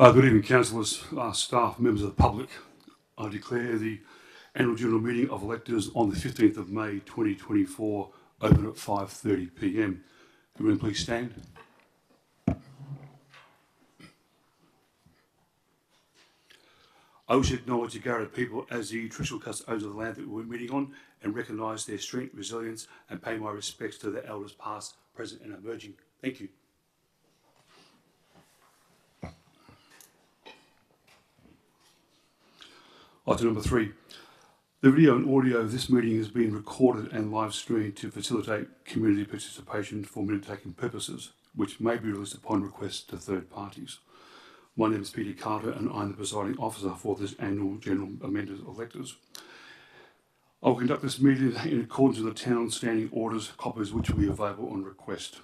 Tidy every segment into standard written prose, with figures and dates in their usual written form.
Good evening, councillors, staff, members of the public. I declare the annual general meeting of electors on the 15th of May 2024 open at 5:30 p.m. Everyone please stand. I wish to acknowledge the Gadigal people as the traditional custodians of the land that we're meeting on and recognise their strength, resilience and pay my respects to the elders past, present and emerging. Thank you. Item number 3. The video and audio of this meeting is being recorded and live streamed to facilitate community participation for minute-taking purposes, which may be released upon request to third parties. My name is Peter Carter and I'm the presiding officer for this annual general meeting of electors. I will conduct this meeting in accordance with the town's standing orders, copies which will be available on request.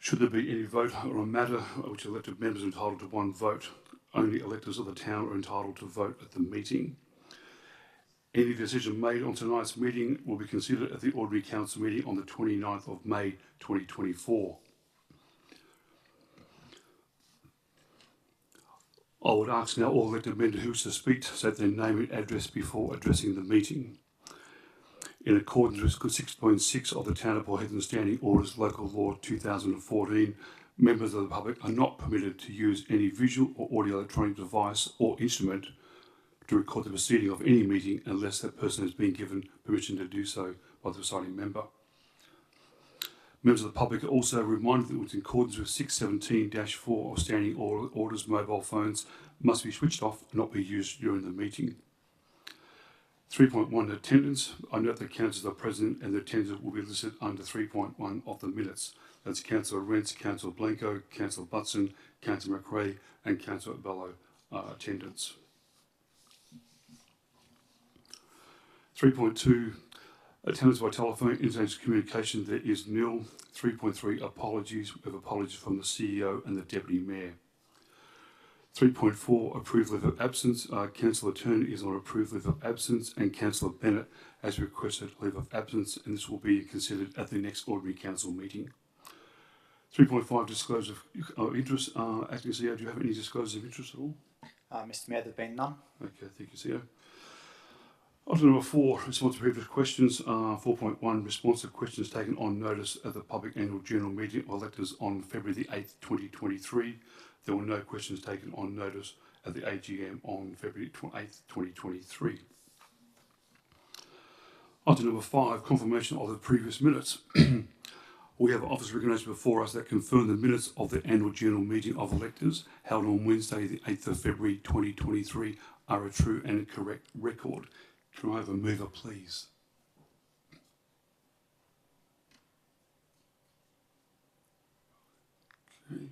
Should there be any vote on a matter which elected members are entitled to one vote, only electors of the town are entitled to vote at the meeting. Any decision made on tonight's meeting will be considered at the ordinary council meeting on the 29th of May 2024. I would ask now all elected members who wish to speak to state their name and address before addressing the meeting. In accordance with 6.6 of the Town of Port Hedland Standing Orders Local Law 2014, members of the public are not permitted to use any visual or audio electronic device or instrument to record the proceeding of any meeting unless that person has been given permission to do so by the presiding member. Members of the public are also reminded that in accordance with 617-4 of Standing Orders, mobile phones must be switched off and not be used during the meeting. 3.1 attendance. I note that councillors are present and the attendance will be listed under 3.1 of the minutes. That's Councillor Rents, Councillor Blanco, Councillor Butson, Councillor McRae and Councillor Bello attendance. 3.2 attendance by telephone, internet communication, there is nil. 3.3 apologies. We have apologies from the CEO and the Deputy Mayor. 3.4 approved leave of absence. Councillor Turner is on approved leave of absence and Councillor Bennett has requested leave of absence and this will be considered at the next ordinary council meeting. 3.5 disclosure of interest. Acting CEO, do you have any disclosures of interest at all? Mr Mayor, there's been none. Okay, thank you, CEO. Item number 4, response to previous questions. 4.1, response to questions taken on notice at the public annual general meeting of electors on February the 8th, 2023. There were no questions taken on notice at the AGM on February 8th, 2023. Item number 5, confirmation of the previous minutes. We have office recognition before us that confirm the minutes of the annual general meeting of electors held on Wednesday the 8th of February 2023 are a true and correct record. Can I have a mover, please? Okay.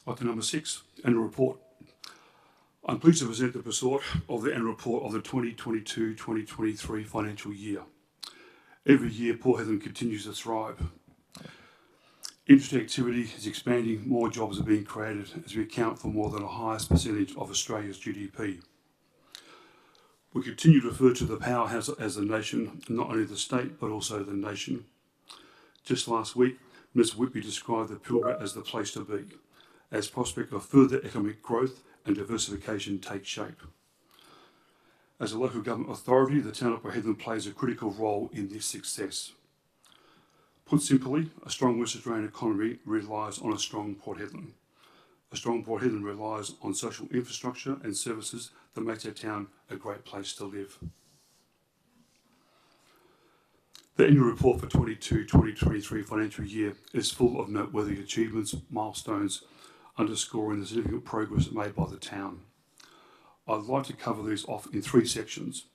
Item number 6, annual report. I'm pleased to present the report of the annual report of the 2022-2023 financial year. Every year, Port Hedland continues to thrive. Industry activity is expanding, more jobs are being created as we account for more than the highest percentage of Australia's GDP. We continue to refer to the powerhouse as the nation, not only the state, but also the nation. Just last week, Ms Whitby described the Pilbara as the place to be, as prospect of further economic growth and diversification take shape. As a local government authority, the town of Port Hedland plays a critical role in this success. Put simply, a strong West Australian economy relies on a strong Port Hedland. A strong Port Hedland relies on social infrastructure and services that makes our town a great place to live. The annual report for 2022-2023 financial year is full of noteworthy achievements, milestones, underscoring the significant progress made by the town. I'd like to cover these off in 3 sections.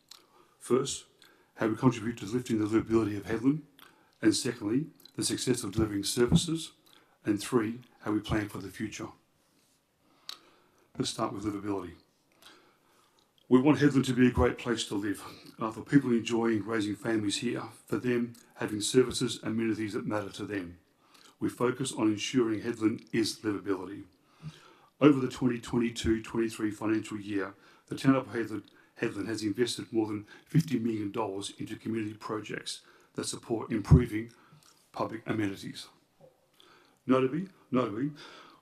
First, how we contribute to lifting the livability of Hedland, and secondly, the success of delivering services, and 3, how we plan for the future. Let's start with livability. We want Hedland to be a great place to live, for people enjoying raising families here, for them having services and amenities that matter to them. We focus on ensuring Hedland is livability. Over the 2022-23 financial year, the town of Headland has invested more than $50 million into community projects that support improving public amenities. Notably,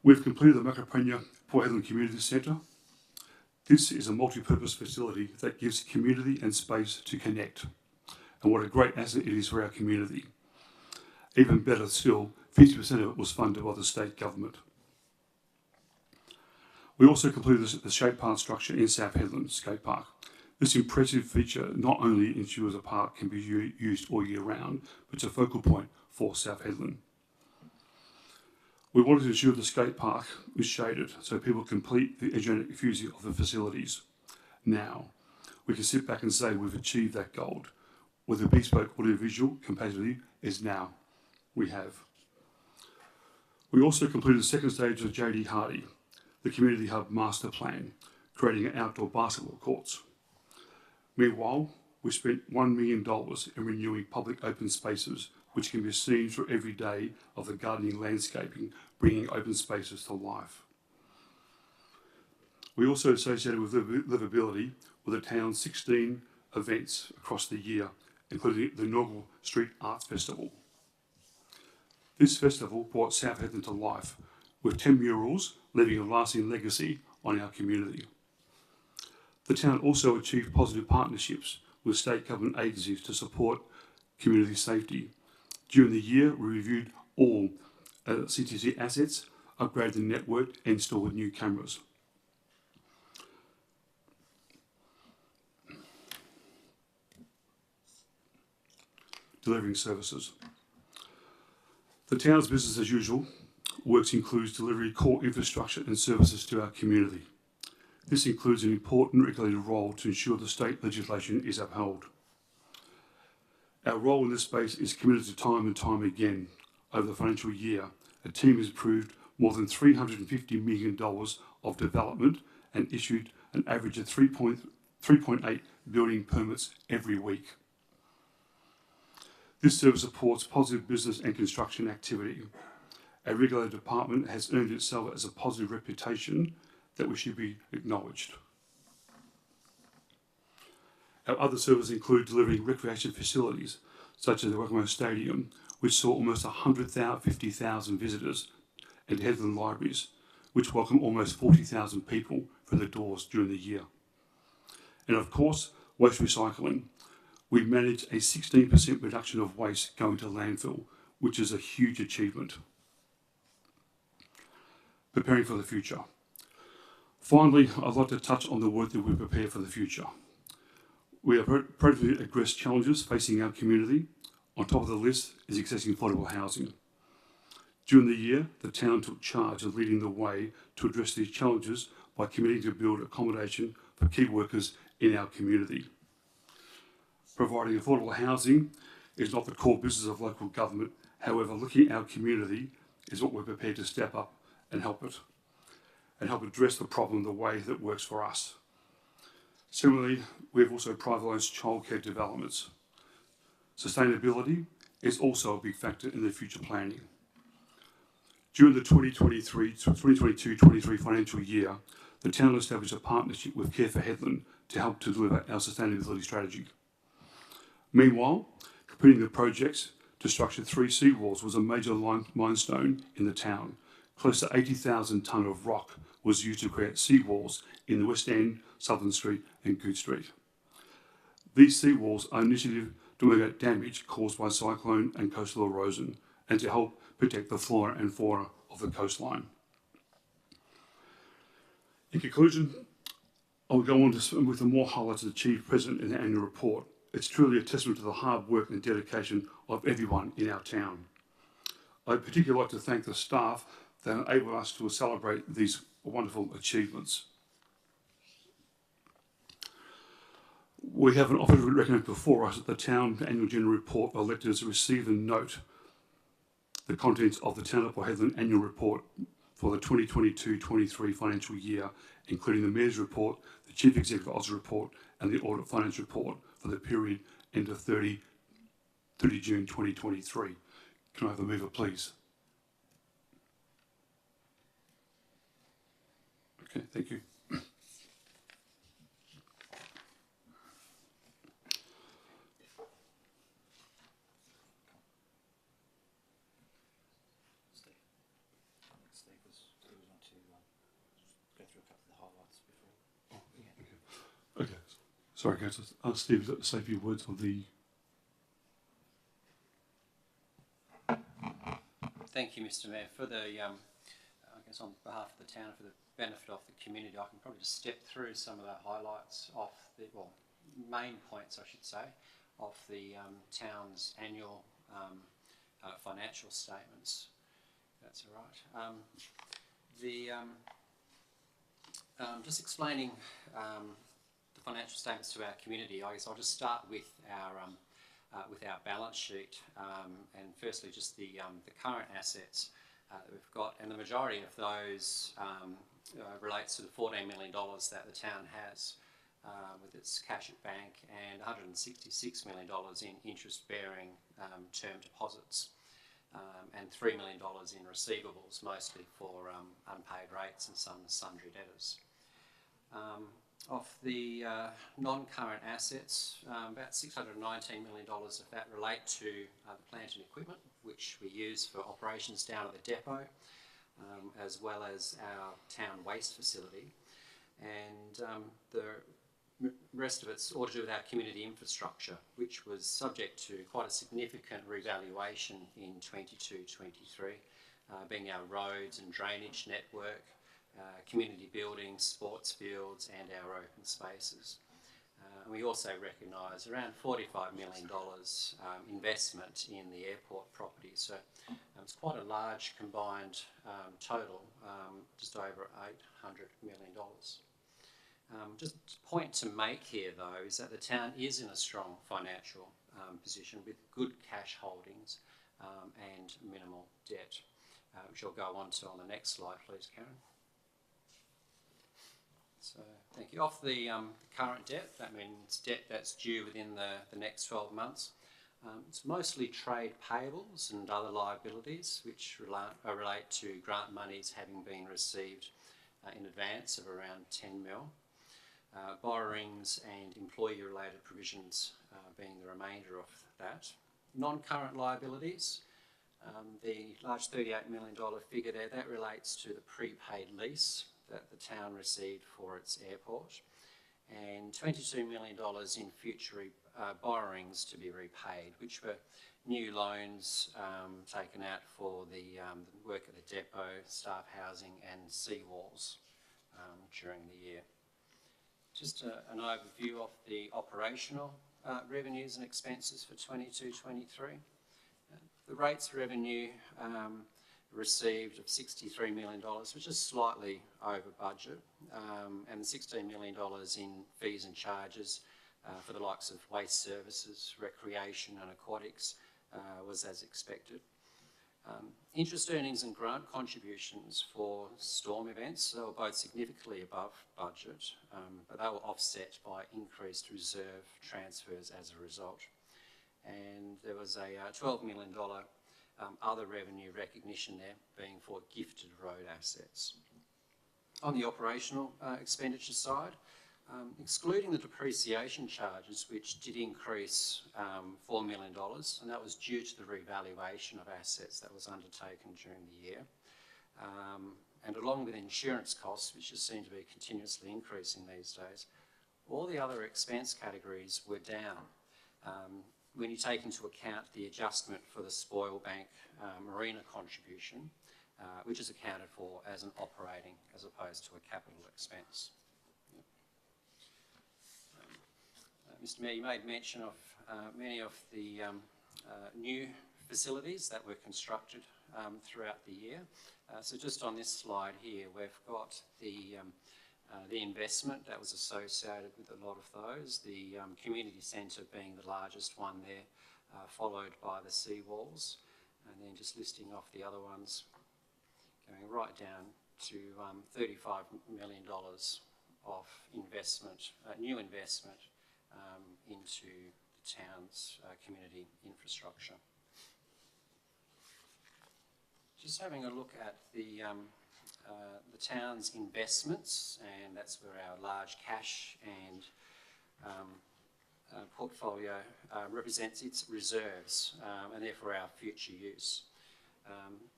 we've completed the Macarapena Port Hedland Community Centre. This is a multi-purpose facility that gives community and space to connect. And what a great asset it is for our community. Even better still, 50% of it was funded by the state government. We also completed the skate park structure in South Headland Skate Park. This impressive feature not only ensures the park can be used all year round, but it's a focal point for South Headland. We wanted to ensure the skate park was shaded so people complete the energetic fusing of the facilities. Now, we can sit back and say we've achieved that goal. With the bespoke audiovisual capacity is now. We have. We also completed the second stage of JD Hardy, the Community Hub Master Plan, creating outdoor basketball courts. Meanwhile, we spent $1 million in renewing public open spaces, which can be seen through every day of the gardening landscaping, bringing open spaces to life. We also associated with livability with the town's 16 events across the year, including the inaugural Street Arts Festival. This festival brought South Headland to life, with 10 murals leaving a lasting legacy on our community. The town also achieved positive partnerships with state government agencies to support community safety. During the year, we reviewed all CTC assets, upgraded the network, and installed new cameras. Delivering services. The town's business as usual works includes delivering core infrastructure and services to our community. This includes an important regulated role to ensure the state legislation is upheld. Our role in this space is committed to time and time again. Over the financial year, a team has approved more than $350 million of development and issued an average of 3.8 building permits every week. This service supports positive business and construction activity. Our regulated department has earned itself as a positive reputation that we should be acknowledged. Our other services include delivering recreation facilities, such as the Wagamama Stadium, which saw almost 50,000 visitors, and Headland Libraries, which welcome almost 40,000 people through the doors during the year. And of course, waste recycling. We managed a 16% reduction of waste going to landfill, which is a huge achievement. Preparing for the future. Finally, I'd like to touch on the work that we prepare for the future. We have proactively addressed challenges facing our community. On top of the list is accessing affordable housing. During the year, the town took charge of leading the way to address these challenges by committing to build accommodation for key workers in our community. Providing affordable housing is not the core business of local government. However, looking at our community is what we're prepared to step up and help address the problem the way that works for us. Similarly, we have also privatised childcare developments. Sustainability is also a big factor in the future planning. During the 2022-23 financial year, the town established a partnership with Care for Headland to help to deliver our sustainability strategy. Meanwhile, completing the projects to structure 3 seawalls was a major milestone in the town. Close to 80,000 tonne of rock was used to create seawalls in the West End, Southern Street and Good Street. These seawalls are an initiative to mitigate damage caused by cyclone and coastal erosion and to help protect the flora and fauna of the coastline. In conclusion, I will go on with the more highlights achieved present in the annual report. It's truly a testament to the hard work and dedication of everyone in our town. I'd particularly like to thank the staff that enabled us to celebrate these wonderful achievements. We have an offer to recommend before us that the town annual general report of electors receive and note the contents of the Town of Port Hedland annual report for the 2022-23 financial year, including the Mayor's report, the Chief Executive Officer's report and the Audit Finance report for the period end of 30 June 2023. Can I have a mover, please? Okay, thank you. through a couple of the highlights before. Okay. Sorry, Councillor. Steve, would you like to say a few words on the... Thank you, Mr. Mayor. For the, I guess on behalf of the town, for the benefit of the community, I can probably just step through some of the highlights of the, well, main points, I should say, of the town's annual financial statements. That's all right. Just explaining the financial statements to our community, I guess I'll just start with our balance sheet, and firstly just the current assets that we've got, and the majority of those relates to the $14 million that the town has with its cash at bank, and $166 million in interest-bearing term deposits, and $3 million in receivables, mostly for unpaid rates and some sundry debtors. Of the non-current assets, about $619 million of that relate to the plant and equipment, which we use for operations down at the depot, as well as our town waste facility. And the rest of it's all to do with our community infrastructure, which was subject to quite a significant revaluation in 22-23, being our roads and drainage network, community buildings, sports fields, and our open spaces. And we also recognise around $45 million investment in the airport property, so it's quite a large combined total, just over $800 million. Just a point to make here, though, is that the town is in a strong financial position with good cash holdings and minimal debt, which I'll go on to on the next slide, please, Karen. So, thank you. Off the current debt, that means debt that's due within the next 12 months. It's mostly trade payables and other liabilities, which relate to grant monies having been received in advance of around 10 mil. Borrowings and employee-related provisions being the remainder of that. Non-current liabilities, the large $38 million figure there, that relates to the prepaid lease that the town received for its airport, and $22 million in future borrowings to be repaid, which were new loans taken out for the work at the depot, staff housing and seawalls during the year. Just an overview of the operational revenues and expenses for 22-23. The rates revenue received of $63 million, which is slightly over budget, and $16 million in fees and charges for the likes of waste services, recreation and aquatics was as expected. Interest earnings and grant contributions for storm events, they were both significantly above budget, but they were offset by increased reserve transfers as a result. And there was a $12 million other revenue recognition there, being for gifted road assets. On the operational expenditure side, excluding the depreciation charges, which did increase $4 million, and that was due to the revaluation of assets that was undertaken during the year, and along with insurance costs, which just seem to be continuously increasing these days, all the other expense categories were down. When you take into account the adjustment for the Spoil Bank marina contribution, which is accounted for as an operating as opposed to a capital expense. Mr. Mayor, you made mention of many of the new facilities that were constructed throughout the year. So just on this slide here, we've got the investment that was associated with a lot of those, the community centre being the largest one there, followed by the seawalls, and then just listing off the other ones, going right down to $35 million of investment, new investment into the town's community infrastructure. Just having a look at the town's investments, and that's where our large cash and portfolio represents its reserves and therefore our future use.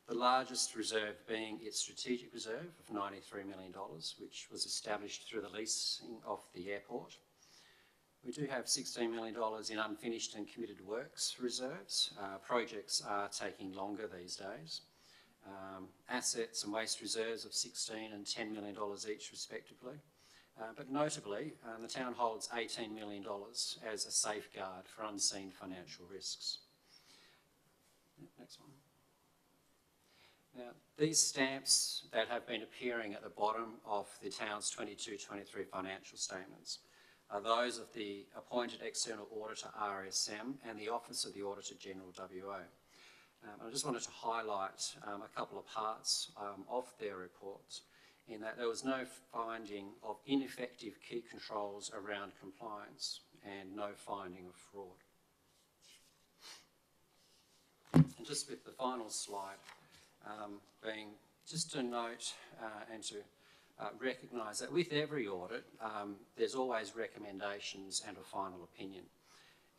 The largest reserve being its strategic reserve of $93 million, which was established through the leasing of the airport. We do have $16 million in unfinished and committed works reserves. Projects are taking longer these days. Assets and waste reserves of $16 and $10 million each respectively. But notably, the town holds $18 million as a safeguard for unseen financial risks. Next one. Now, these stamps that have been appearing at the bottom of the town's 22-23 financial statements are those of the appointed external auditor RSM and the Office of the Auditor General WA. I just wanted to highlight a couple of parts of their reports, in that there was no finding of ineffective key controls around compliance and no finding of fraud. And just with the final slide, being just to note and to recognise that with every audit, there's always recommendations and a final opinion.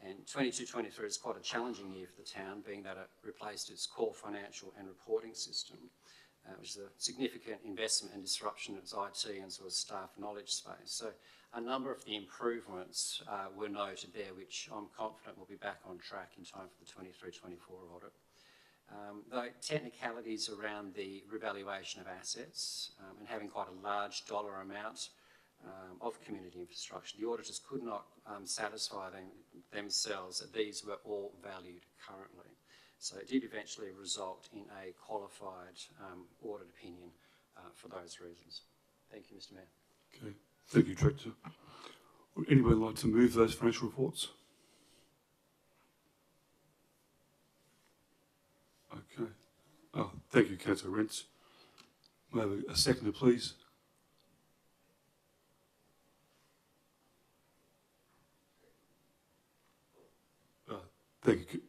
And 22-23 is quite a challenging year for the town, being that it replaced its core financial and reporting system, which is a significant investment and disruption in its IT and sort of staff knowledge space. So a number of the improvements were noted there, which I'm confident will be back on track in time for the 23-24 audit. Though technicalities around the revaluation of assets and having quite a large dollar amount of community infrastructure, the auditors could not satisfy themselves that these were all valued currently. So it did eventually result in a qualified audit opinion for those reasons. Thank you, Mr. Mayor. Okay, thank you, Director. Would anybody like to move those financial reports? Okay. Oh, thank you, Councillor Rentz. May I have a seconder, please? Thank you.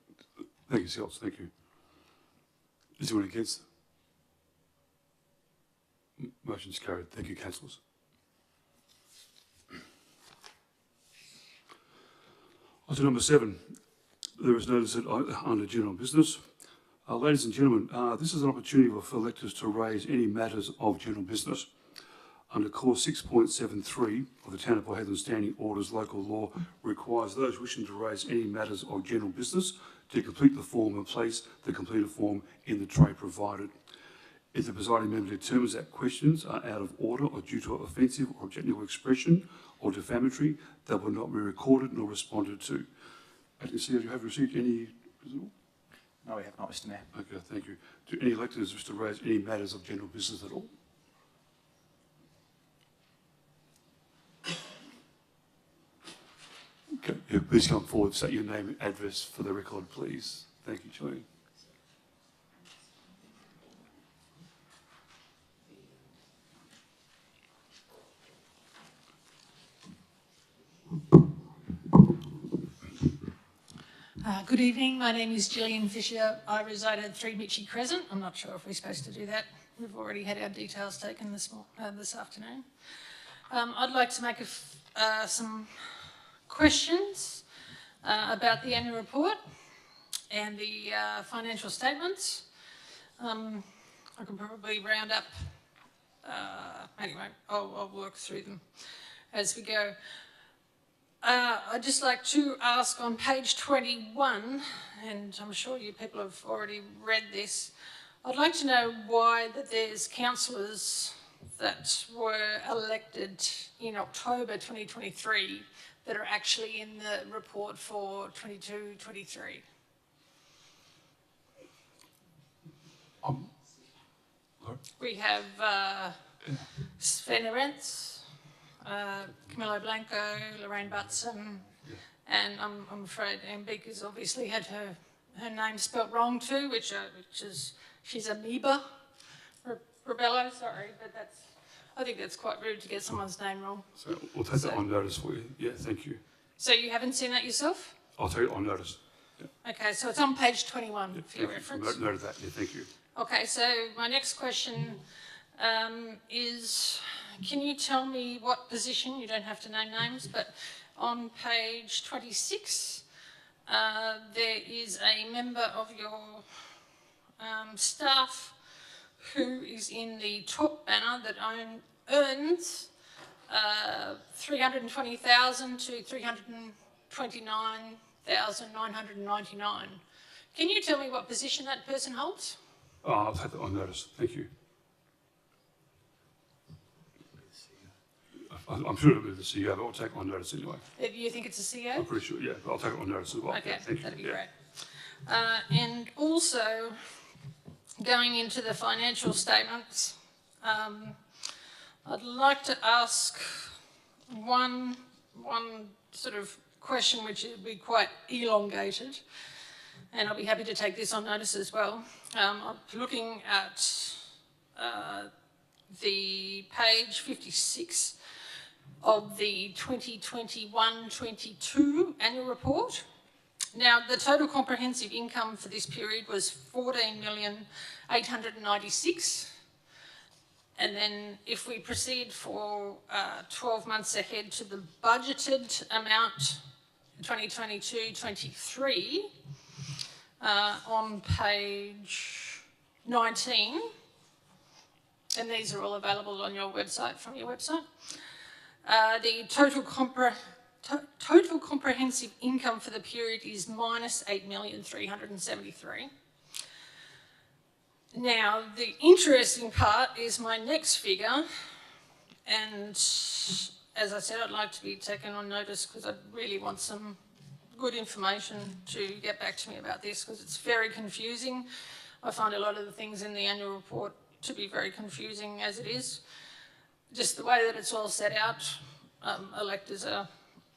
Thank you, Scott. Thank you. Is anyone against? Motion's carried. Thank you, councillors. Item number 7. There is notice that under general business. Ladies and gentlemen, this is an opportunity for electors to raise any matters of general business. Under clause 6.73 of the Town of Port Hedland Standing Orders, local law requires those wishing to raise any matters of general business to complete the form and place the completed form in the tray provided. If the presiding member determines that questions are out of order or due to offensive or objectionable expression or defamatory, they will not be recorded nor responded to. I can see that you have received any. No, we have not, Mr. Mayor. Okay, thank you. Do any electors wish to raise any matters of general business at all? Okay, yeah, please come forward, state your name and address for the record, please. Thank you, Julian. Good evening, my name is Gillian Fisher. I reside at 3 Mitchie Crescent. I'm not sure if we're supposed to do that. We've already had our details taken this afternoon. I'd like to make some questions about the annual report and the financial statements. I can probably round up, anyway, I'll work through them as we go. I'd just like to ask on page 21, and I'm sure you people have already read this, I'd like to know why that there's councillors that were elected in October 2023 that are actually in the report for 22-23. We have Sven Arentz, Camilo Blanco, Lorraine Butson, and I'm afraid Anne Beaker's obviously had her name spelt wrong too, which is she's Amoeba Rebello, sorry, but I think that's quite rude to get someone's name wrong. So we'll take that on notice for you. Yeah, thank you. So you haven't seen that yourself? I'll take it on notice. Yeah. Okay, so it's on page 21 for your reference. Noted that. Yeah, thank you. Okay, so my next question is, can you tell me what position, you don't have to name names, but on page 26, there is a member of your staff who is in the top banner that earns $320,000 to $329,999. Can you tell me what position that person holds? Oh, I'll take that on notice. Thank you. I'm sure it'll be the CEO, but I'll take it on notice anyway. You think it's a CEO? I'm pretty sure, yeah, but I'll take it on notice as well. Okay, Yeah, thank you. that'd be Yeah. great. And also, going into the financial statements, I'd like to ask one sort of question which would be quite elongated, and I'll be happy to take this on notice as well. I'm looking at the page 56 of the 2021-22 annual report. Now, the total comprehensive income for this period was $14,896,000. And then if we proceed for 12 months ahead to the budgeted amount, 2022-23, on page 19, and these are all available on your website, from your website, the total comprehensive income for the period is minus $8,373,000. Now, the interesting part is my next figure, and as I said, I'd like to be taken on notice because I really want some good information to get back to me about this because it's very confusing. I find a lot of the things in the annual report to be very confusing as it is. Just the way that it's all set out, electors are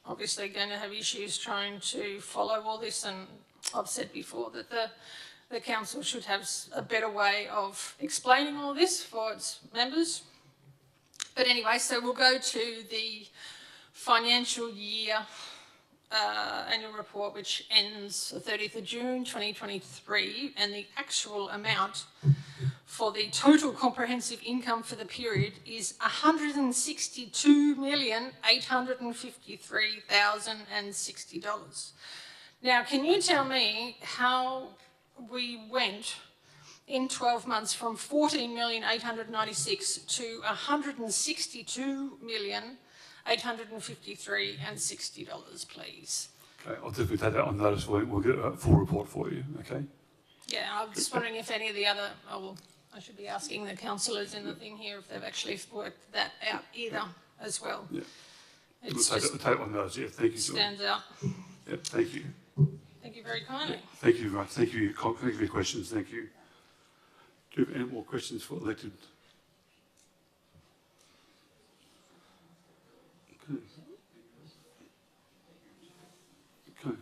obviously going to have issues trying to follow all this, and I've said before that the council should have a better way of explaining all this for its members. But anyway, so we'll go to the financial year annual report, which ends the 30th of June 2023, and the actual amount for the total comprehensive income for the period is $162,853,060. Now, can you tell me how we went in 12 months from $14,896,000 to $162,853,060, please? Okay, I'll definitely take that on notice. We'll get a full report for you, okay? Yeah, I'm just wondering if any of the other, I should be asking the councillors in the thing here if they've actually worked that out either as well. Yeah. It's We'll take it on notice, yeah, thank you. stands out. Yeah, thank you. Thank you very kindly. Thank you very much. Thank you for your questions. Thank you. Do you have any more questions for elected? Okay. Okay.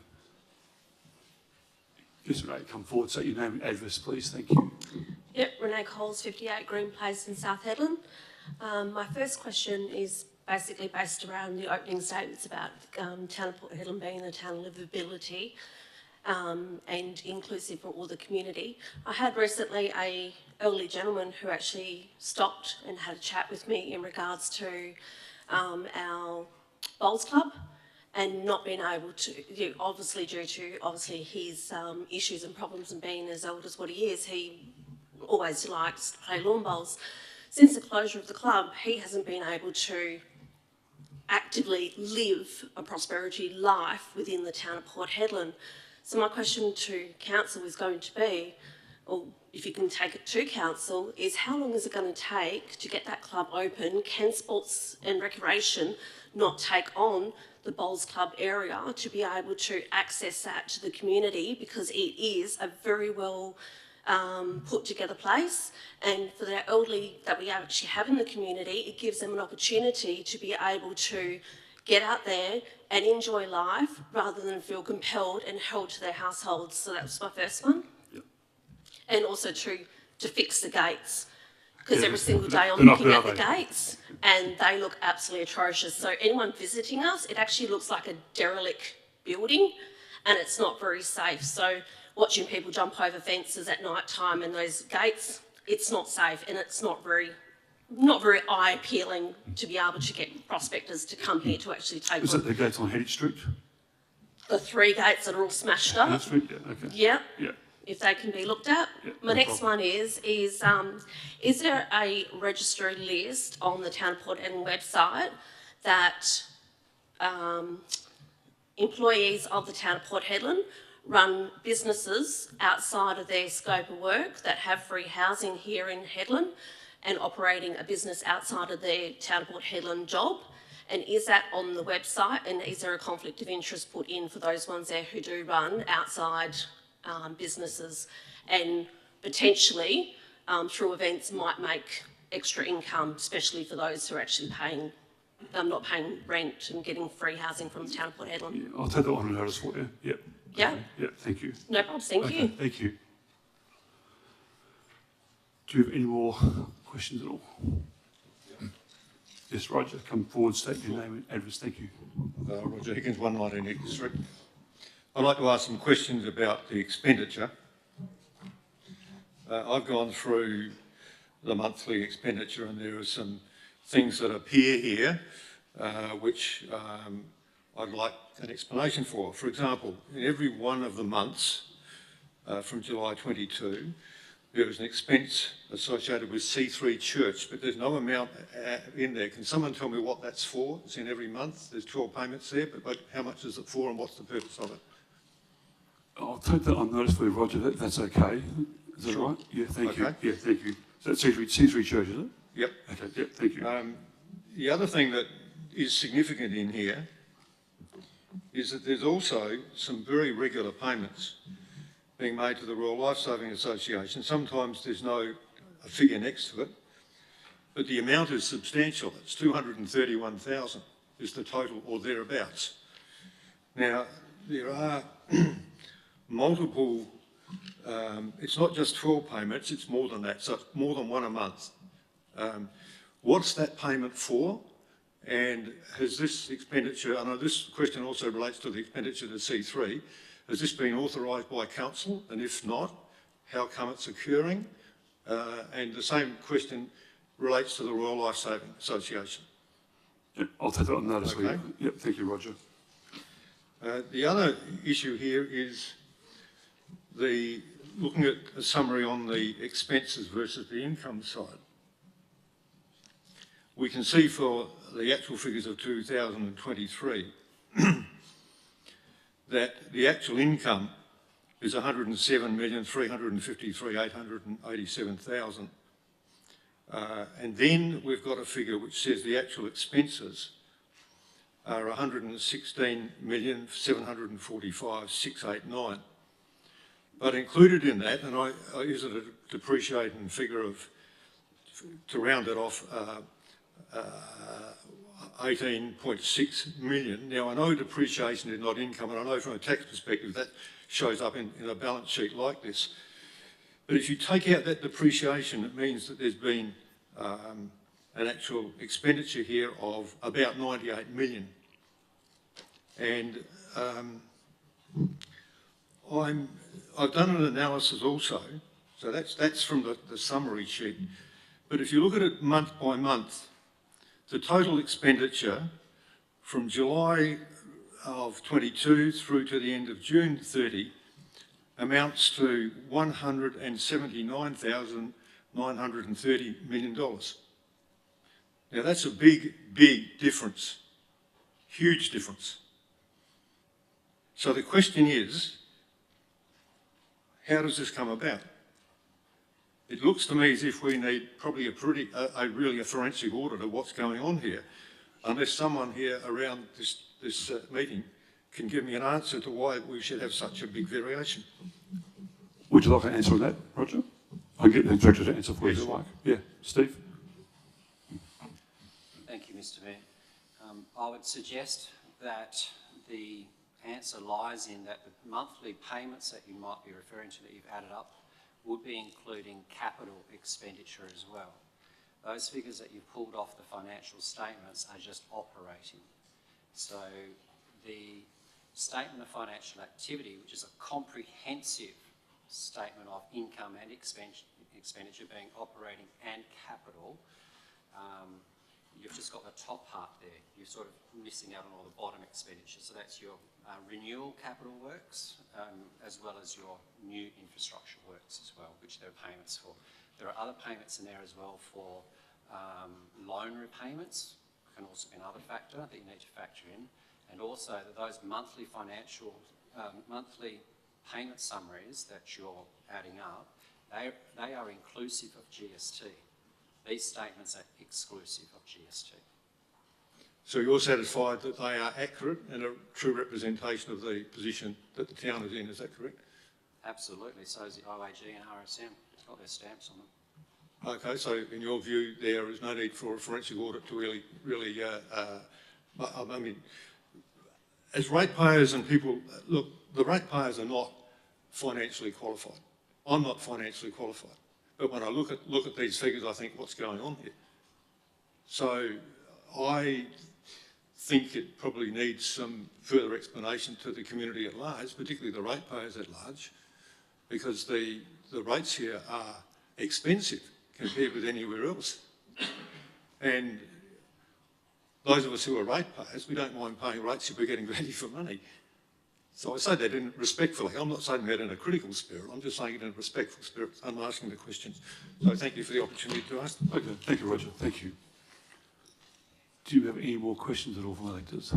Yes, Renee, come forward. Say your name and address, please. Thank you. Yep, Renee Coles, 58 Green Place in South Hedland. My first question is basically based around the opening statements about Town of Port Hedland being a town of livability. And inclusive for all the community. I had recently an elderly gentleman who actually stopped and had a chat with me in regards to our bowls club and not being able to, obviously due to his issues and problems and being as old as what he is, he always likes to play lawn bowls. Since the closure of the club, he hasn't been able to actively live a prosperity life within the town of Port Hedland. So my question to council is going to be, or if you can take it to council, is how long is it going to take to get that club open? Can sports and recreation not take on the bowls club area to be able to access that to the community, because it is a very well put together place, and for the elderly that we actually have in the community, it gives them an opportunity to be able to get out there and enjoy life rather than feel compelled and held to their households. So that was my first one. Yep. And also to fix the gates, because every single day I'm they're not looking at good, the are they? gates and they look absolutely atrocious. So anyone visiting us, it actually looks like a derelict building and it's not very safe. So watching people jump over fences at night time and those gates, it's not safe, and it's not very eye appealing to be able to get prospectors to come here to actually take Is one. that the gates on Headage Street? The 3 gates that are all smashed up. Headage Street, yeah, okay. Yeah. Yeah. if they can be looked at. Yeah, My no next problem. one is there a registry list on the Town of Port Eden website that employees of the Town of Port Hedland run businesses outside of their scope of work that have free housing here in Hedland and operating a business outside of their Town of Port Hedland job? And is that on the website, and is there a conflict of interest put in for those ones there who do run outside businesses and potentially through events might make extra income, especially for those who are actually paying, not paying rent and getting free housing from the Town of Port Hedland? Yeah, I'll take that on notice for you. Yep. Yeah. Okay. Yeah, thank you. No problem, thank Okay, you. thank you. Do you have any more questions at all? Yes, Roger, come forward, state your name and address. Thank you. Roger Higgins, 119 Eagle Street. I'd like to ask some questions about the expenditure. I've gone through the monthly expenditure and there are some things that appear here which I'd like an explanation for. For example, in every one of the months from July 22, there is an expense associated with C3 Church, but there's no amount in there. Can someone tell me what that's for? It's in every month. There's 12 payments there, but how much is it for and what's the purpose of it? I'll take that on notice for you, Roger. That's okay. Is that Sure. right? Yeah, thank you. Okay. Yeah, thank you. So that's C3 Church, is it? Yep. Okay, yeah, thank you. The other thing that is significant in here is that there's also some very regular payments being made to the Royal Lifesaving Association. Sometimes there's no a figure next to it, but the amount is substantial. It's 231,000 is the total or thereabouts. Now, there are multiple, it's not just 12 payments, it's more than that, so it's more than one a month. What's that payment for? And has this expenditure, I know this question also relates to the expenditure to C3, has this been authorised by council? And if not, how come it's occurring? And the same question relates to the Royal Lifesaving Association. Yeah, I'll take that on notice for Okay. you. Yep, thank you, Roger. The other issue here is looking at a summary on the expenses versus the income side. We can see for the actual figures of 2023 that the actual income is 107,353,887,000. And then we've got a figure which says the actual expenses are 116,745,689. But included in that, and I use a depreciating figure of, to round it off, 18.6 million. Now, I know depreciation is not income, and I know from a tax perspective that shows up in a balance sheet like this. But if you take out that depreciation, it means that there's been an actual expenditure here of about 98 million. And I've done an analysis also, so that's from the summary sheet. But if you look at it month by month, the total expenditure from July of 22 through to the end of June 30 amounts to $179,930 million. Now that's a big, big difference, huge difference. So the question is, how does this come about? It looks to me as if we need probably really a forensic audit of what's going on here, unless someone here around this meeting can give me an answer to why we should have such a big variation. Would you like an answer on that, Roger? I'll get the director to answer for you if you like. Yeah, Steve? Thank you, Mr. Mayor. I would suggest that the answer lies in that the monthly payments that you might be referring to that you've added up would be including capital expenditure as well. Those figures that you pulled off the financial statements are just operating. So the statement of financial activity, which is a comprehensive statement of income and expenditure being operating and capital, you've just got the top part there. You're sort of missing out on all the bottom expenditure. So that's your renewal capital works, as well as your new infrastructure works as well, which there are payments for. There are other payments in there as well for loan repayments, can also be another factor that you need to factor in. And also that those monthly monthly payment summaries that you're adding up, they are inclusive of GST. These statements are exclusive of GST. So you're satisfied that they are accurate and a true representation of the position that the town is in, is that correct? Absolutely, so is the OAG and RSM. It's got their stamps on them. Okay, so in your view, there is no need for a forensic audit to really I mean, as ratepayers and people, look, the ratepayers are not financially qualified. I'm not financially qualified. But when I look at these figures, I think, what's going on here? So I think it probably needs some further explanation to the community at large, particularly the ratepayers at large, because the rates here are expensive compared with anywhere else. And those of us who are ratepayers, we don't mind paying rates if we're getting value for money. So I say that respectfully. I'm not saying that in a critical spirit. I'm just saying it in a respectful spirit. I'm asking the questions. So thank you for the opportunity to ask them. Okay, thank you, Roger. Thank you. Do you have any more questions at all from electors?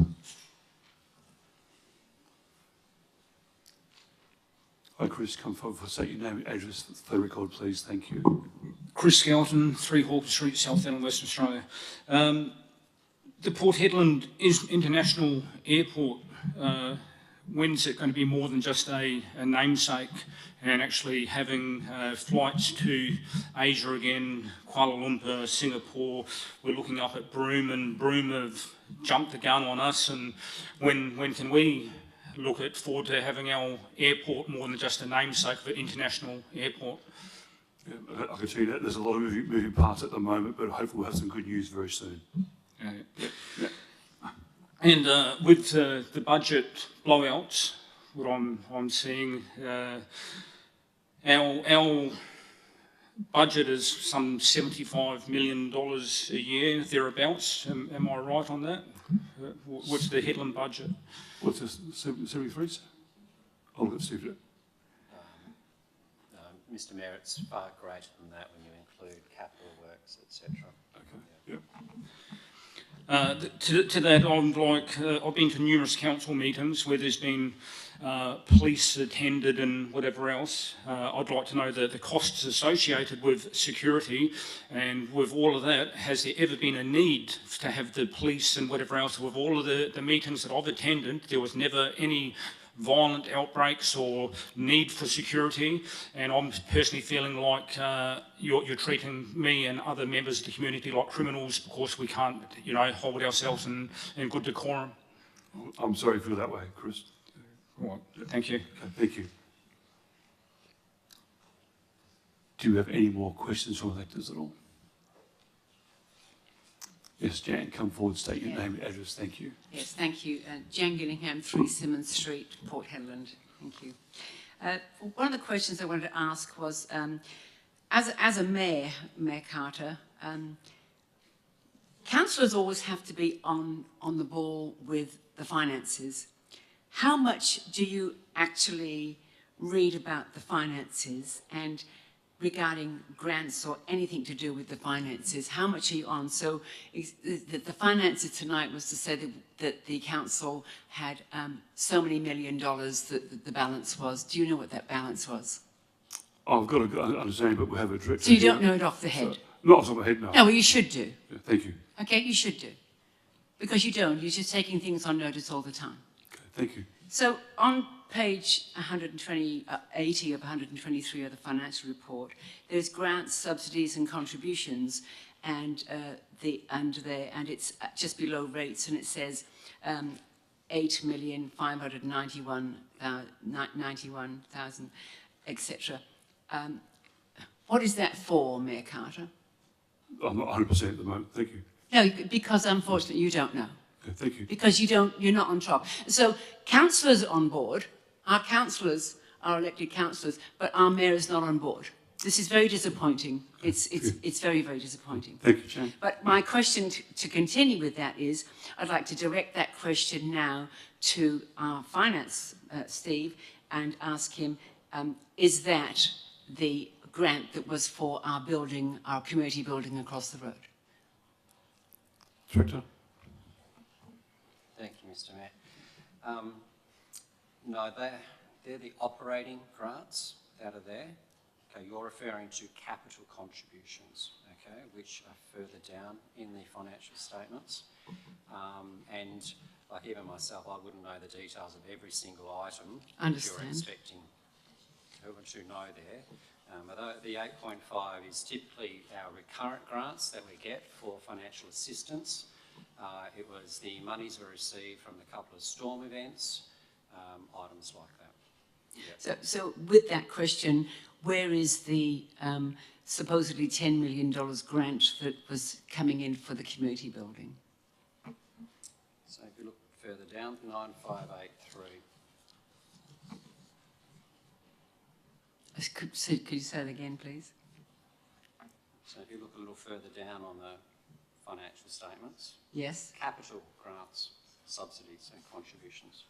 Hi, Chris. Come forward for state your name and address for the record, please. Thank you. Chris Skelton, 3 Hawker Street, South Hedland, Western Australia. The Port Hedland International Airport, when's it going to be more than just a namesake and actually having flights to Asia again, Kuala Lumpur, Singapore? We're looking up at Broome, and Broome have jumped the gun on us. And when can we look forward to having our airport more than just a namesake of an international airport? Yeah, I can tell you that there's a lot of moving parts at the moment, but hopefully we'll have some good news very soon. Yeah. And with the budget blowouts, what I'm seeing, our budget is some $75 million a year, thereabouts. Am I right on that? What's the Hedland budget? What's this, 73? I'll look at Steve. Mr Mayor, it's far greater than that when you include capital works, etc. Okay, yep. To that, I've been to numerous council meetings where there's been police attended and whatever else. I'd like to know the costs associated with security, and with all of that, has there ever been a need to have the police and whatever else? With all of the meetings that I've attended, there was never any violent outbreaks or need for security, and I'm personally feeling like you're treating me and other members of the community like criminals because we can't, hold ourselves in good decorum. I'm sorry you feel that way, Chris. Right. Thank you. Okay, thank you. Do you have any more questions from electors at all? Yes, Jan, come forward, state your name and address. Thank you. Yes, thank you. Jan Gillingham, 3 Simmons Street, Port Hedland. Thank you. One of the questions I wanted to ask was, as a mayor, Mayor Carter, councillors always have to be on the ball with the finances. How much do you actually read about the finances, and regarding grants or anything to do with the finances, how much are you on? So the finances tonight was to say that the council had so many $1 million that the balance was. Do you know what that balance was? I've got to understand, but we have a director. So you don't know it off the head? So, not off the top of my head, no. No, well, you should do. Yeah, thank you. Okay, you should do. Because you don't. You're just taking things on notice all the time. Okay, thank you. So on page 80 of 123 of the financial report, there's grants, subsidies and contributions, and under there, and it's just below rates, and it says 8,591,000, etc. What is that for, Mayor Carter? I'm not 100% at the moment. Thank you. No, because unfortunately you don't know. Okay, thank you. Because you're not on top. So councillors are on board. Our councillors are elected councillors, but our mayor is not on board. This is very disappointing. It's very, very disappointing. Thank you, Chair. But my question to continue with that is, I'd like to direct that question now to our finance, Steve, and ask him, is that the grant that was for our building, our community building across the road? Director. Thank you, Mr. Mayor. No, they're the operating grants out of there. Okay, you're referring to capital contributions, okay, which are further down in the financial statements. And like even myself, I wouldn't know the details of every single item Understand. you're expecting to know there. But the 8.5 is typically our recurrent grants that we get for financial assistance. It was the monies we received from the couple of storm events, items like that. Yep. So with that question, where is the supposedly $10 million grant that was coming in for the community building? So if you look further down, 9583. Could you say that again, please? So if you look a little further down on the financial statements, Yes. capital grants, subsidies and contributions.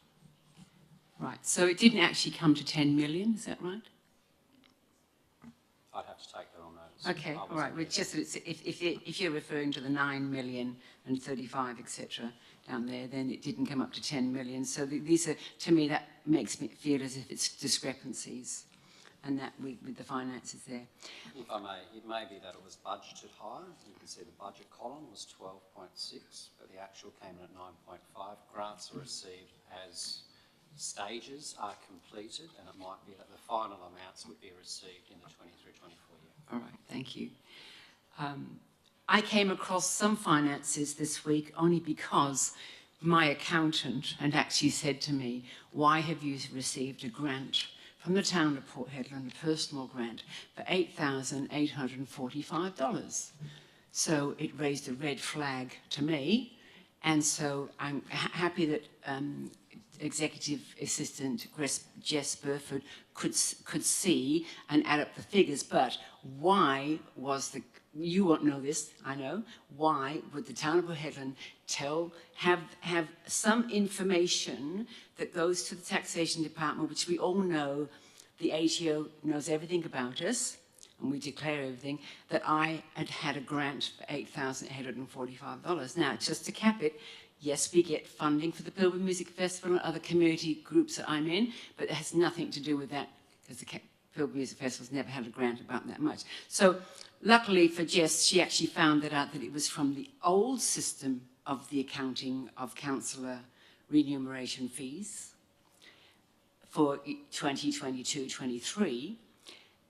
Right. So it didn't actually come to 10 million, is that right? I'd have to take that on notice. Okay, all right. Well, it's just that it's, if you're referring to the 9 million and 35, etc., down there, then it didn't come up to 10 million. So these are, to me, that makes me feel as if it's discrepancies, and that with the finances there. If I may, it may be that it was budgeted higher. You can see the budget column was 12.6, but the actual came in at 9.5. Grants are received as stages are completed, and it might be that the final amounts would be received in the 23-24 year. All right, thank you. I came across some finances this week only because my accountant had actually said to me, why have you received a grant from the town of Port Hedland, a personal grant, for $8,845? So it raised a red flag to me, and so I'm happy that Executive Assistant Jess Burford could see and add up the figures, but why was the, you won't know this, I know, why would the town of Port Hedland have some information that goes to the taxation department, which we all know the ATO knows everything about us, and we declare everything, that I had a grant for $8,845. Now, just to cap it, yes, we get funding for the Pilbara Music Festival and other community groups that I'm in, but it has nothing to do with that, because the Pilbara Music Festival's never had a grant about that much. So luckily for Jess, she actually found that out, that it was from the old system of the accounting of councillor remuneration fees for 2022-23,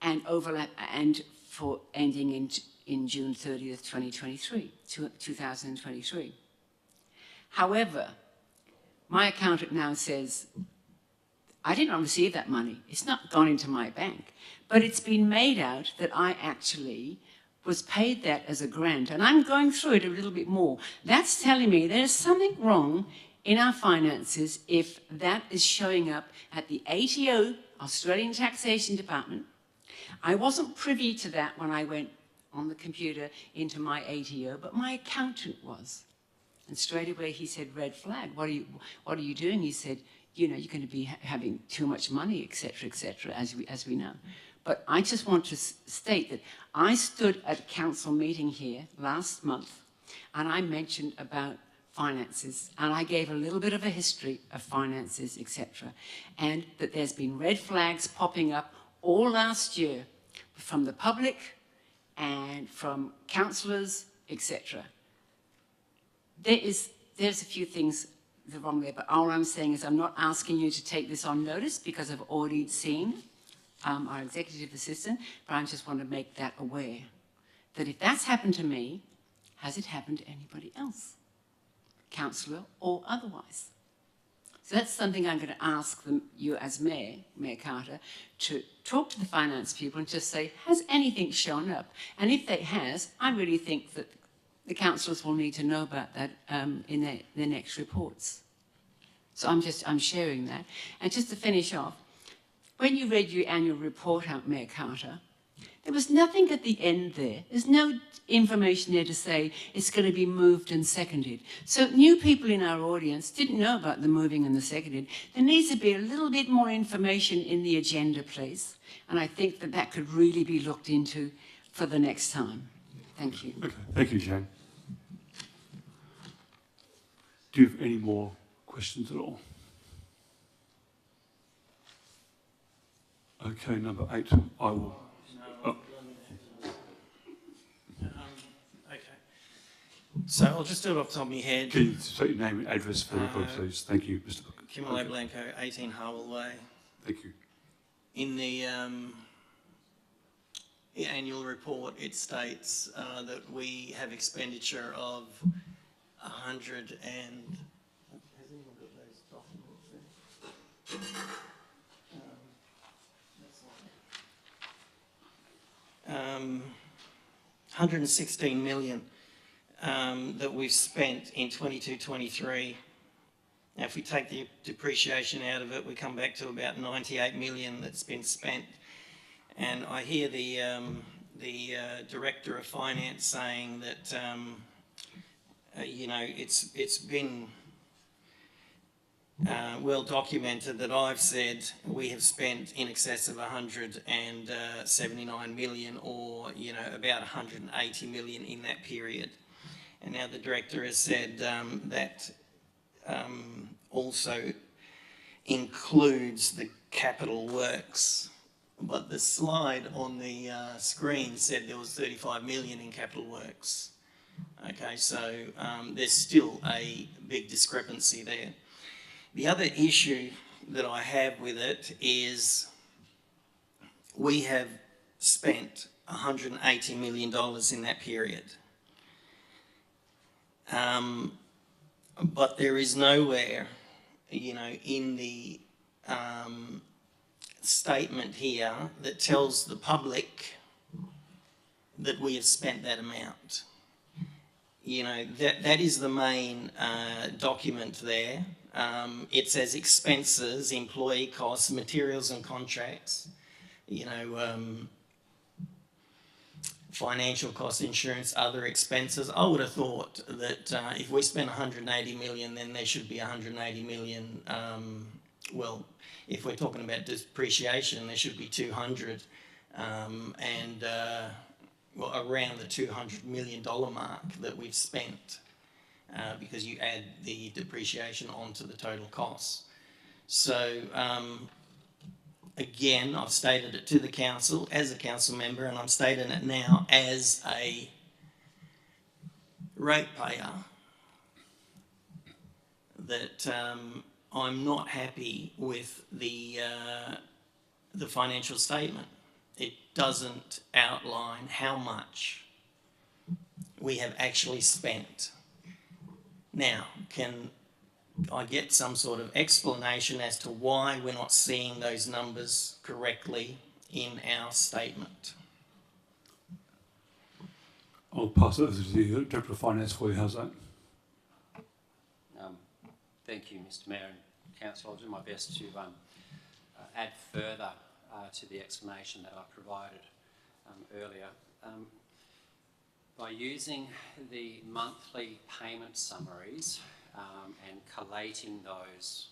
and overlap, and for ending in June 30th, 2023. However, my accountant now says, I did not receive that money. It's not gone into my bank, but it's been made out that I actually was paid that as a grant, and I'm going through it a little bit more. That's telling me there's something wrong in our finances if that is showing up at the ATO, Australian Taxation Department. I wasn't privy to that when I went on the computer into my ATO, but my accountant was. And straight away he said, red flag, what are you doing? He said, you know, you're going to be having too much money, etc., as we know. But I just want to state that I stood at a council meeting here last month, and I mentioned about finances, and I gave a little bit of a history of finances, etc., and that there's been red flags popping up all last year from the public and from councillors, etc. There's a few things that are wrong there, but all I'm saying is I'm not asking you to take this on notice because I've already seen our executive assistant, but I just want to make that aware that if that's happened to me, has it happened to anybody else? Councillor or otherwise. So that's something I'm going to ask you as Mayor Carter, to talk to the finance people and just say, has anything shown up? And if they has, I really think that the councillors will need to know about that in their next reports. So I'm sharing that. And just to finish off, when you read your annual report out, Mayor Carter, There was nothing at the end there. There's no information there to say it's going to be moved and seconded. So new people in our audience didn't know about the moving and the seconded. There needs to be a little bit more information in the agenda, please. And I think that that could really be looked into for the next time. Thank you. Okay, thank you, Jane. Do you have any more questions at all? Okay, number 8, I will. Oh, Okay. So I'll just do it off the top of my head. can you say your name and address for the record, please? Thank you, Mr. Booker. Kimberley Blanco, 18 Harwell Way. Thank you. In the annual report, it states that we have expenditure of 100 and... Has anyone got those documents there? 116 million that we've spent in 22-23. Now, if we take the depreciation out of it, we come back to about 98 million that's been spent. And I hear the Director of Finance saying that, you know, it's been well documented that I've said we have spent in excess of 179 million, or, you know, about 180 million in that period. And now the Director has said that also includes the capital works. But the slide on the screen said there was 35 million in capital works. Okay, so there's still a big discrepancy there. The other issue that I have with it is we have spent $180 million in that period. But there is nowhere, you know, in the statement here that tells the public that we have spent that amount. You know, that is the main document there. It says expenses, employee costs, materials and contracts, you know, financial costs, insurance, other expenses. I would have thought that if we spent 180 million, then there should be 180 million. Well, if we're talking about depreciation, there should be 200, well, around the $200 million mark that we've spent, because you add the depreciation onto the total costs. So, again, I've stated it to the council as a council member, and I'm stating it now as a ratepayer, that I'm not happy with the financial statement. It doesn't outline how much we have actually spent. Now, can I get some sort of explanation as to why we're not seeing those numbers correctly in our statement? I'll pass it over to the Director of Finance for you. How's that? Thank you, Mr. Mayor and Council. I'll do my best to add further to the explanation that I provided earlier. By using the monthly payment summaries and collating those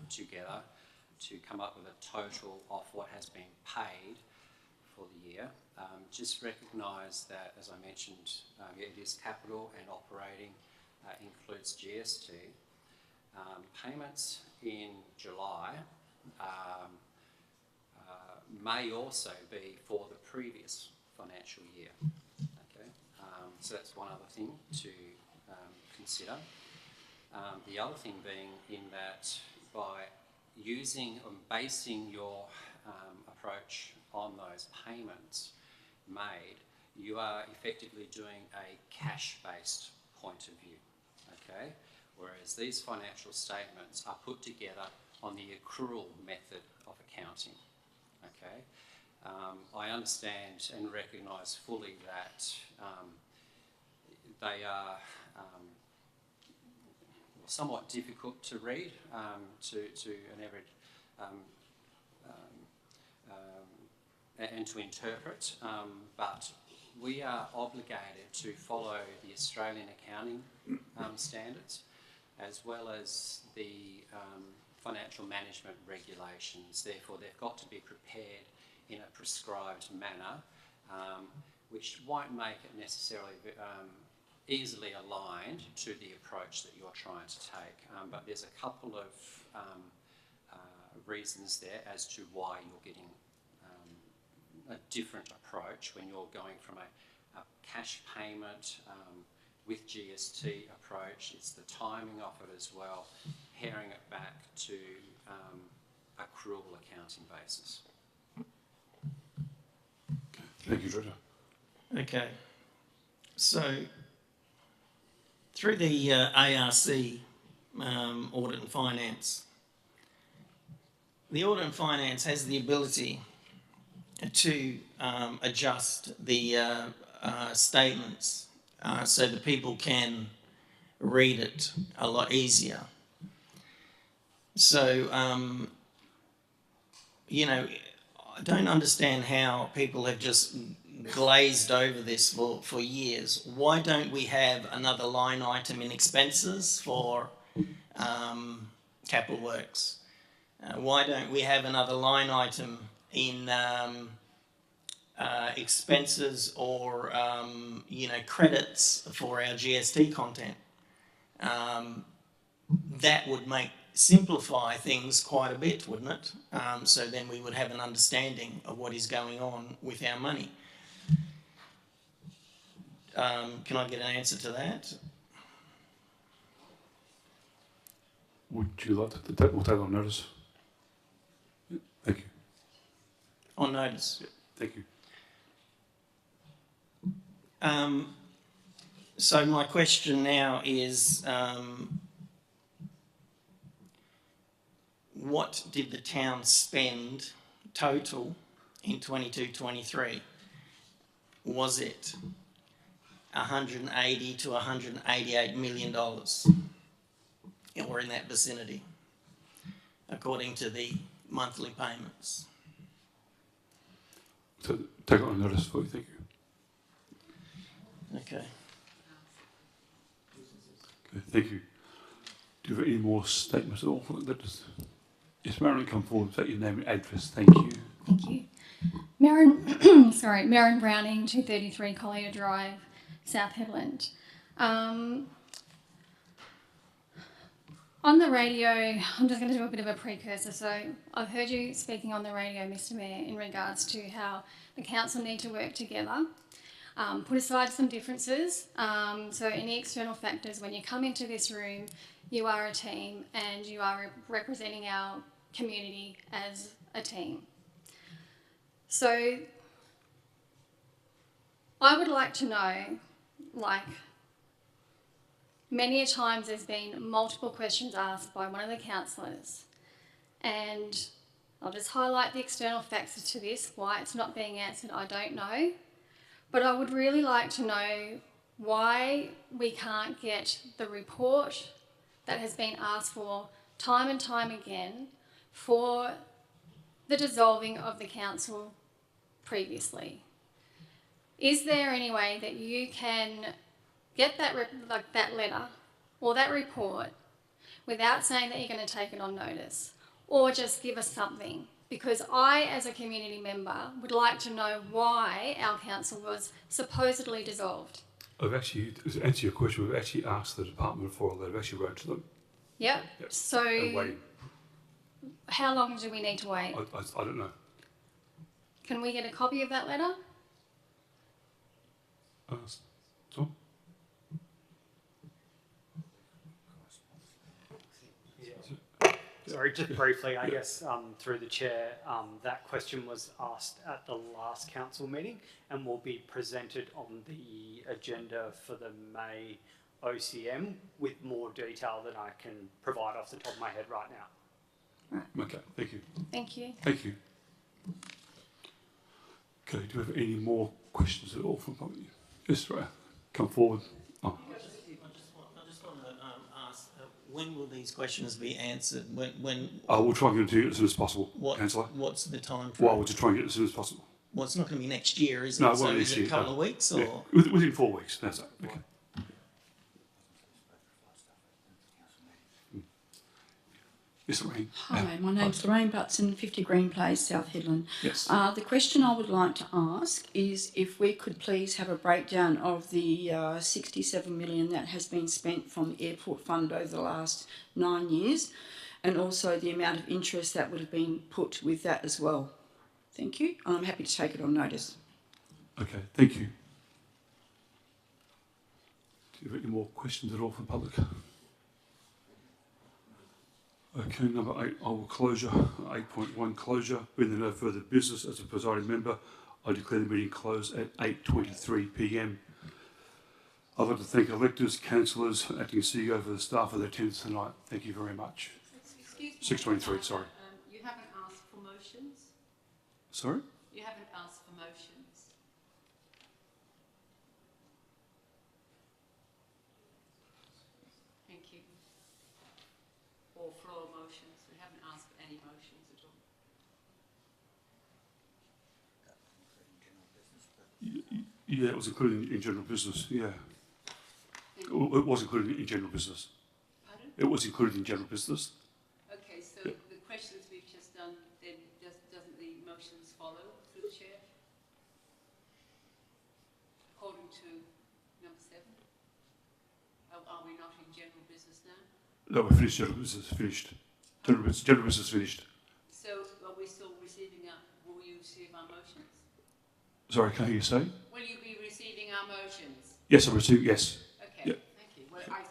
together to come up with a total of what has been paid for the year, just recognise that, as I mentioned, it is capital and operating, includes GST. Payments in July may also be for the previous financial year. Okay, so that's one other thing to consider. The other thing being in that by using and basing your approach on those payments made, you are effectively doing a cash-based point of view. Okay, whereas these financial statements are put together on the accrual method of accounting. Okay, I understand and recognise fully that they are somewhat difficult to read to an average and to interpret, but we are obligated to follow the Australian accounting standards, as well as the financial management regulations. Therefore, they've got to be prepared in a prescribed manner, which won't make it necessarily easily aligned to the approach that you're trying to take. But there's a couple of reasons there as to why you're getting a different approach when you're going from a cash payment with GST approach. It's the timing of it as well, pairing it back to accrual accounting basis. Thank you, Director. Okay. So, through the ARC, Audit and Finance, the Audit and Finance has the ability to adjust the statements so that people can read it a lot easier. So, you know, I don't understand how people have just glazed over this for years. Why don't we have another line item in expenses for capital works? Why don't we have another line item in expenses or you know, credits for our GST content? That would simplify things quite a bit, wouldn't it? So then we would have an understanding of what is going on with our money. Can I get an answer to that? Would you like to take that on notice? Thank you. On notice. Yeah, thank you. So my question now is, what did the town spend total in 22-23? Was it 180 to 188 million dollars, or in that vicinity, according to the monthly payments? So take it on notice for you. Thank you. Okay. Okay, thank you. Do you have any more statements at all? Yes, Marilyn, come forward. Say your name and address. Thank you. Thank you. Marin, sorry, Marin Browning, 233 Collier Drive, South Headland. On the radio, I'm just going to do a bit of a precursor. So I've heard you speaking on the radio, Mr. Mayor, in regards to how the council need to work together, put aside some differences. So any external factors, when you come into this room, you are a team and you are representing our community as a team. So I would like to know, like, many a times there's been multiple questions asked by one of the councillors, and I'll just highlight the external factors to this, why it's not being answered, I don't know. But I would really like to know why we can't get the report that has been asked for time and time again for the dissolving of the council previously. Is there any way that you can get that letter or that report without saying that you're going to take it on notice, or just give us something? Because I, as a community member, would like to know why our council was supposedly dissolved. I've actually, to answer your question, we've actually asked the department for all that. I've actually wrote to them. Yep. Yep. So And waiting. how long do we need to wait? I don't know. Can we get a copy of that letter? Tom? Sorry, just briefly, I guess through the chair, that question was asked at the last council meeting and will be presented on the agenda for the May OCM with more detail than I can provide off the top of my head right now. Right. Okay, thank you. Thank you. Thank you. Okay, do you have any more questions at all from public? Yes, right. Come forward. Oh. I just want to ask, when will these questions be answered? When? We'll try and get it to you as soon as possible, Councillor. What's the time frame? Well, we'll just try and get it as soon as possible. Well, it's not going to be next year, is it? No, it So won't be is next it a year, couple no. of weeks Yeah. or? Within 4 weeks, that's it. Okay. Yes, Lorraine. Hi, my name's Lorraine Butson, 50 Green Place, South Headland. Yes. The question I would like to ask is if we could please have a breakdown of the 67 million that has been spent from the airport fund over the last 9 years, and also the amount of interest that would have been put with that as well. Thank you. I'm happy to take it on notice. Okay, thank you. Do you have any more questions at all from the public? Okay, number 8, I will closure. 8.1 closure. Being there no further business, as a presiding member, I declare the meeting closed at 8:23 p.m. I'd like to thank electors, councillors, acting CEO for the staff for their attendance tonight. Thank you very much. Excuse me. 6:23, sorry. You haven't asked for motions? Sorry? You haven't asked for motions? Thank you. Or floor motions? We haven't asked for any motions at all. Yeah, it was included in general business, yeah. It was included in general business. Pardon? It was included in general business. Okay, so Yeah. the questions we've just done, then doesn't the motions follow through the chair? According to number 7? Are we not in general business now? No, we're finished, general business finished. General business finished. So are we still receiving will you receive our motions? Sorry, can I hear you say? Will you be receiving our motions? Yes, I received, yes. Okay, Yeah. thank you. Well, I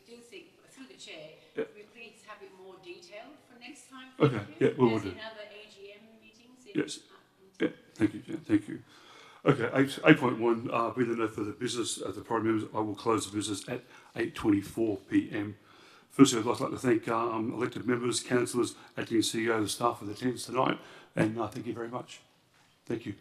do think, through the chair, Yeah. could we please have it more detailed for next time? Okay, Thank you? yeah, we will As do. in other AGM meetings? Yes. Yeah, thank you, yeah, thank you. Okay, 8.1, being there no further business, as the prime members, I will close the business at 8:24 p.m. Firstly, I'd like to thank elected members, councillors, acting CEO, the staff for the attendance tonight, and thank you very much. Thank you.